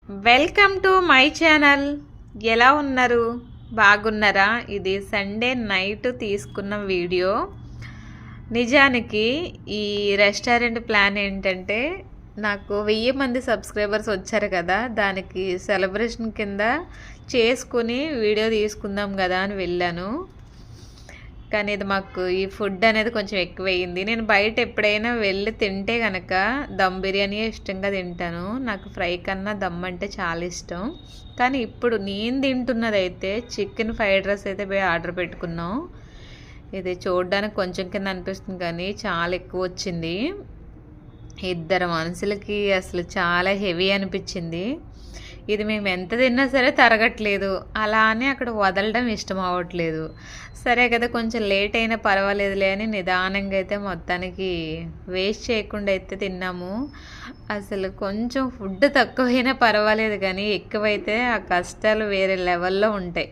Welcome to my channel. ఎలా ఉన్నారు? బాగున్నారా? ఇది సండే నైట్ తీసుకున్న వీడియో. నిజానికి ఈ రెస్టారెంట్ ప్లాన్ ఏంటంటే, నాకు 1000 మంది సబ్స్క్రైబర్స్ వచ్చారు కదా, దానికి సెలబ్రేషన్ కింద చేసుకుని వీడియో తీసుకుందాం కదా అని వెళ్ళాను. కానీ ఇది మాకు ఈ ఫుడ్ అనేది కొంచెం ఎక్కువయ్యింది. నేను బయట ఎప్పుడైనా వెళ్ళి తింటే కనుక దమ్ బిర్యానీ ఇష్టంగా తింటాను. నాకు ఫ్రై కన్నా దమ్ అంటే చాలా ఇష్టం. కానీ ఇప్పుడు నేను తింటున్నది అయితే చికెన్ ఫ్రైడ్ రైస్ అయితే పోయి ఆర్డర్ పెట్టుకున్నాం. ఇది చూడడానికి కొంచెం కింద అనిపిస్తుంది కానీ చాలా ఎక్కువ వచ్చింది. ఇద్దరు మనుషులకి అసలు చాలా హెవీ అనిపించింది. ఇది మేము ఎంత తిన్నా సరే తరగట్లేదు. అలా అని అక్కడ వదలడం ఇష్టం అవ్వట్లేదు. సరే కదా, కొంచెం లేట్ అయినా పర్వాలేదులే అని నిదానంగా అయితే మొత్తానికి వేస్ట్ చేయకుండా అయితే తిన్నాము. అసలు కొంచెం ఫుడ్ తక్కువైనా పర్వాలేదు, కానీ ఎక్కువైతే ఆ కష్టాలు వేరే లెవెల్లో ఉంటాయి.